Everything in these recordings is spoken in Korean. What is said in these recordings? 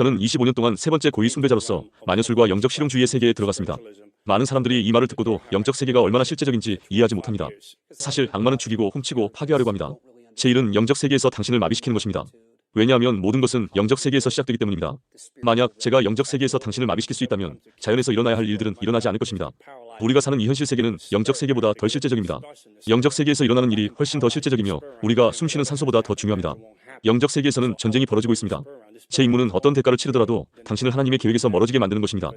저는 25년 동안 세 번째 고위 숭배자로서 마녀술과 영적 실용주의의 세계에 들어갔습니다. 많은 사람들이 이 말을 듣고도 영적 세계가 얼마나 실제적인지 이해하지 못합니다. 사실 악마는 죽이고 훔치고 파괴하려고 합니다. 제 일은 영적 세계에서 당신을 마비시키는 것입니다. 왜냐하면 모든 것은 영적 세계에서 시작되기 때문입니다. 만약 제가 영적 세계에서 당신을 마비시킬 수 있다면 자연에서 일어나야 할 일들은 일어나지 않을 것입니다. 우리가 사는 이 현실 세계는 영적 세계보다 덜 실제적입니다. 영적 세계에서 일어나는 일이 훨씬 더 실제적이며 우리가 숨쉬는 산소보다 더 중요합니다. 영적 세계에서는 전쟁이 벌어지고 있습니다. 제 임무는 어떤 대가를 치르더라도 당신을 하나님의 계획에서 멀어지게 만드는 것입니다.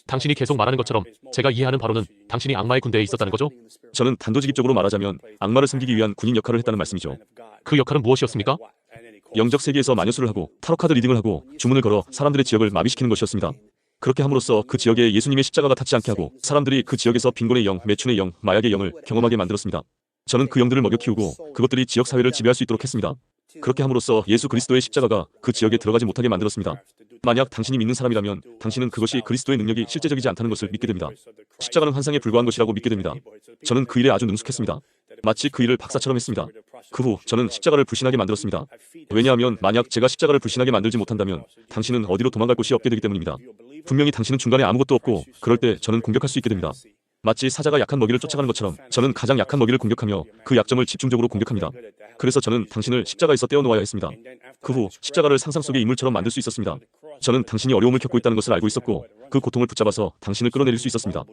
당신이 계속 말하는 것처럼 제가 이해하는 바로는 당신이 악마의 군대에 있었다는 거죠? 저는 단도직입적으로 말하자면 악마를 섬기기 위한 군인 역할을 했다는 말씀이죠. 그 역할은 무엇이었습니까? 영적 세계에서 마녀술을 하고 타로카드 리딩을 하고 주문을 걸어 사람들의 지역을 마비시키는 것이었습니다. 그렇게 함으로써 그 지역에 예수님의 십자가가 닿지 않게 하고 사람들이 그 지역에서 빈곤의 영, 매춘의 영, 마약의 영을 경험하게 만들었습니다. 저는 그 영들을 먹여 키우고 그것들이 지역 사회를 지배할 수 있도록 했습니다. 그렇게 함으로써 예수 그리스도의 십자가가 그 지역에 들어가지 못하게 만들었습니다. 만약 당신이 믿는 사람이라면 당신은 그것이 그리스도의 능력이 실제적이지 않다는 것을 믿게 됩니다. 십자가는 환상에 불과한 것이라고 믿게 됩니다. 저는 그 일에 아주 능숙했습니다. 마치 그 일을 박사처럼 했습니다. 그 후 저는 십자가를 불신하게 만들었습니다. 왜냐하면 만약 제가 십자가를 불신하게 만들지 못한다면 당신은 어디로 도망갈 곳이 없게 되기 때문입니다. 분명히 당신은 중간에 아무것도 없고 그럴 때 저는 공격할 수 있게 됩니다. 마치 사자가 약한 먹이를 쫓아가는 것처럼 저는 가장 약한 먹이를 공격하며 그 약점을 집중적으로 공격합니다. 그래서 저는 당신을 십자가에서 떼어놓아야 했습니다. 그 후 십자가를 상상 속의 인물처럼 만들 수 있었습니다. 저는 당신이 어려움을 겪고 있다는 것을 알고 있었고 그 고통을 붙잡아서 당신을 끌어내릴 수 있었습니다.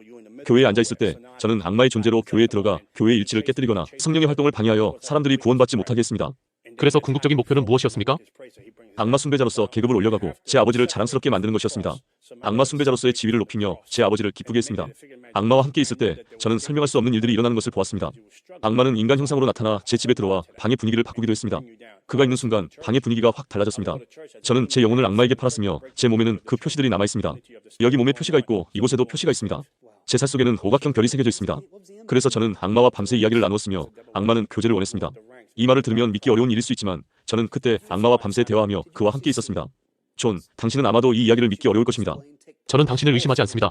교회에 앉아있을 때 저는 악마의 존재로 교회에 들어가 교회의 일치를 깨뜨리거나 성령의 활동을 방해하여 사람들이 구원받지 못하게 했습니다. 그래서 궁극적인 목표는 무엇이었습니까? 악마 숭배자로서 계급을 올려가고 제 아버지를 자랑스럽게 만드는 것이었습니다. 악마 숭배자로서의 지위를 높이며 제 아버지를 기쁘게 했습니다. 악마와 함께 있을 때 저는 설명할 수 없는 일들이 일어나는 것을 보았습니다. 악마는 인간 형상으로 나타나 제 집에 들어와 방의 분위기를 바꾸기도 했습니다. 그가 있는 순간 방의 분위기가 확 달라졌습니다. 저는 제 영혼을 악마에게 팔았으며 제 몸에는 그 표시들이 남아있습니다. 여기 몸에 표시가 있고 이곳에도 표시가 있습니다. 제 살 속에는 오각형 별이 새겨져 있습니다. 그래서 저는 악마와 밤새 이야기를 나누었으며 악마는 교제를 원했습니다. 이 말을 들으면 믿기 어려운 일일 수 있지만 저는 그때 악마와 밤새 대화하며 그와 함께 있었습니다. 존, 당신은 아마도 이 이야기를 믿기 어려울 것입니다. 저는 당신을 의심하지 않습니다.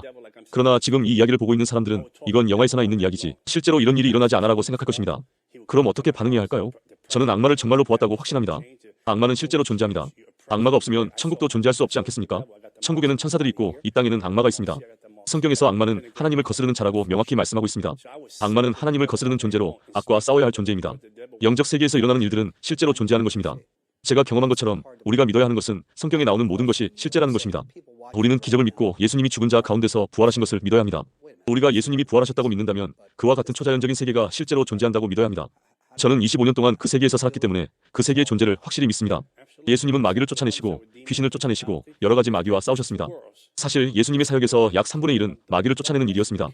그러나 지금 이 이야기를 보고 있는 사람들은 이건 영화에서나 있는 이야기지 실제로 이런 일이 일어나지 않아라고 생각할 것입니다. 그럼 어떻게 반응해야 할까요? 저는 악마를 정말로 보았다고 확신합니다. 악마는 실제로 존재합니다. 악마가 없으면 천국도 존재할 수 없지 않겠습니까? 천국에는 천사들이 있고 이 땅에는 악마가 있습니다. 성경에서 악마는 하나님을 거스르는 자라고 명확히 말씀하고 있습니다. 악마는 하나님을 거스르는 존재로 악과 싸워야 할 존재입니다. 영적 세계에서 일어나는 일들은 실제로 존재하는 것입니다. 제가 경험한 것처럼 우리가 믿어야 하는 것은 성경에 나오는 모든 것이 실제라는 것입니다. 우리는 기적을 믿고 예수님이 죽은 자 가운데서 부활하신 것을 믿어야 합니다. 우리가 예수님이 부활하셨다고 믿는다면 그와 같은 초자연적인 세계가 실제로 존재한다고 믿어야 합니다. 저는 25년 동안 그 세계에서 살았기 때문에 그 세계의 존재를 확실히 믿습니다. 예수님은 마귀를 쫓아내시고 귀신을 쫓아내시고 여러 가지 마귀와 싸우셨습니다. 사실 예수님의 사역에서 약 3분의 1은 마귀를 쫓아내는 일이었습니다.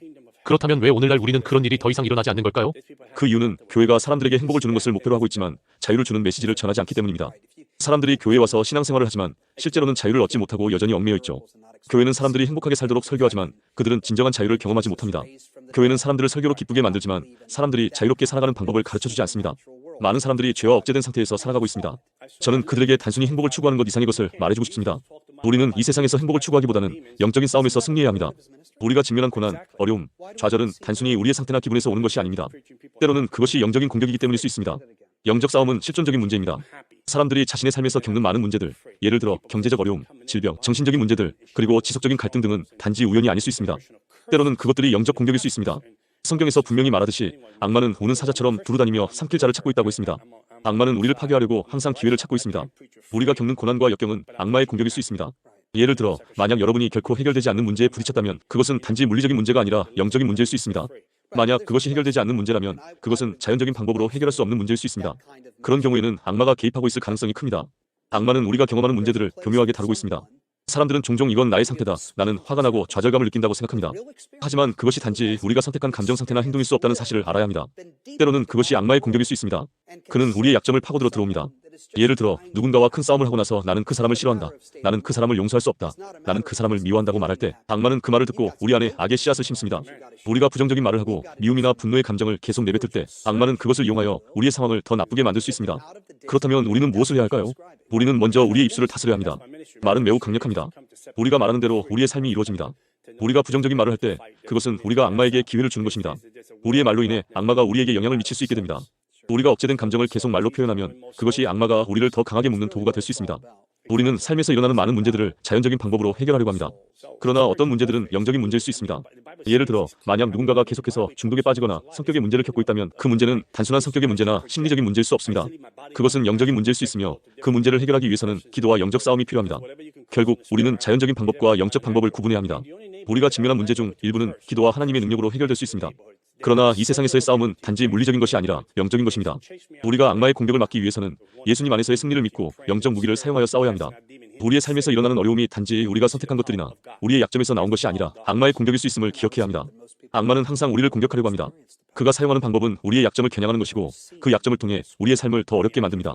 그렇다면 왜 오늘날 우리는 그런 일이 더 이상 일어나지 않는 걸까요? 그 이유는 교회가 사람들에게 행복을 주는 것을 목표로 하고 있지만 자유를 주는 메시지를 전하지 않기 때문입니다. 사람들이 교회에 와서 신앙생활을 하지만 실제로는 자유를 얻지 못하고 여전히 얽매여 있죠. 교회는 사람들이 행복하게 살도록 설교하지만 그들은 진정한 자유를 경험하지 못합니다. 교회는 사람들을 설교로 기쁘게 만들지만 사람들이 자유롭게 살아가는 방법을 가르쳐주지 않습니다. 많은 사람들이 죄와 억제된 상태에서 살아가고 있습니다. 저는 그들에게 단순히 행복을 추구하는 것 이상의 것을 말해주고 싶습니다. 우리는 이 세상에서 행복을 추구하기보다는 영적인 싸움에서 승리해야 합니다. 우리가 직면한 고난, 어려움, 좌절은 단순히 우리의 상태나 기분에서 오는 것이 아닙니다. 때로는 그것이 영적인 공격이기 때문일 수 있습니다. 영적 싸움은 실존적인 문제입니다. 사람들이 자신의 삶에서 겪는 많은 문제들, 예를 들어 경제적 어려움, 질병, 정신적인 문제들, 그리고 지속적인 갈등 등은 단지 우연이 아닐 수 있습니다. 때로는 그것들이 영적 공격일 수 있습니다. 성경에서 분명히 말하듯이 악마는 우는 사자처럼 두루다니며 삼킬 자를 찾고 있다고 했습니다. 악마는 우리를 파괴하려고 항상 기회를 찾고 있습니다. 우리가 겪는 고난과 역경은 악마의 공격일 수 있습니다. 예를 들어 만약 여러분이 결코 해결되지 않는 문제에 부딪혔다면 그것은 단지 물리적인 문제가 아니라 영적인 문제일 수 있습니다. 만약 그것이 해결되지 않는 문제라면 그것은 자연적인 방법으로 해결할 수 없는 문제일 수 있습니다. 그런 경우에는 악마가 개입하고 있을 가능성이 큽니다. 악마는 우리가 경험하는 문제들을 교묘하게 다루고 있습니다. 사람들은 종종 이건 나의 상태다, 나는 화가 나고 좌절감을 느낀다고 생각합니다. 하지만 그것이 단지 우리가 선택한 감정 상태나 행동일 수 없다는 사실을 알아야 합니다. 때로는 그것이 악마의 공격일 수 있습니다. 그는 우리의 약점을 파고들어 들어옵니다. 예를 들어 누군가와 큰 싸움을 하고 나서 나는 그 사람을 싫어한다, 나는 그 사람을 용서할 수 없다, 나는 그 사람을 미워한다고 말할 때 악마는 그 말을 듣고 우리 안에 악의 씨앗을 심습니다. 우리가 부정적인 말을 하고 미움이나 분노의 감정을 계속 내뱉을 때 악마는 그것을 이용하여 우리의 상황을 더 나쁘게 만들 수 있습니다. 그렇다면 우리는 무엇을 해야 할까요? 우리는 먼저 우리의 입술을 다스려야 합니다. 말은 매우 강력합니다. 우리가 말하는 대로 우리의 삶이 이루어집니다. 우리가 부정적인 말을 할 때 그것은 우리가 악마에게 기회를 주는 것입니다. 우리의 말로 인해 악마가 우리에게 영향을 미칠 수 있게 됩니다. 우리가 억제된 감정을 계속 말로 표현하면 그것이 악마가 우리를 더 강하게 묶는 도구가 될 수 있습니다. 우리는 삶에서 일어나는 많은 문제들을 자연적인 방법으로 해결하려고 합니다. 그러나 어떤 문제들은 영적인 문제일 수 있습니다. 예를 들어 만약 누군가가 계속해서 중독에 빠지거나 성격의 문제를 겪고 있다면 그 문제는 단순한 성격의 문제나 심리적인 문제일 수 없습니다. 그것은 영적인 문제일 수 있으며 그 문제를 해결하기 위해서는 기도와 영적 싸움이 필요합니다. 결국 우리는 자연적인 방법과 영적 방법을 구분해야 합니다. 우리가 직면한 문제 중 일부는 기도와 하나님의 능력으로 해결될 수 있습니다. 그러나 이 세상에서의 싸움은 단지 물리적인 것이 아니라 영적인 것입니다. 우리가 악마의 공격을 막기 위해서는 예수님 안에서의 승리를 믿고 영적 무기를 사용하여 싸워야 합니다. 우리의 삶에서 일어나는 어려움이 단지 우리가 선택한 것들이나 우리의 약점에서 나온 것이 아니라 악마의 공격일 수 있음을 기억해야 합니다. 악마는 항상 우리를 공격하려고 합니다. 그가 사용하는 방법은 우리의 약점을 겨냥하는 것이고 그 약점을 통해 우리의 삶을 더 어렵게 만듭니다.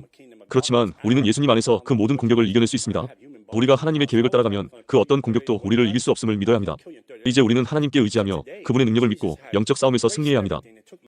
그렇지만 우리는 예수님 안에서 그 모든 공격을 이겨낼 수 있습니다. 우리가 하나님의 계획을 따라가면 그 어떤 공격도 우리를 이길 수 없음을 믿어야 합니다. 이제 우리는 하나님께 의지하며 그분의 능력을 믿고 영적 싸움에서 승리해야 합니다.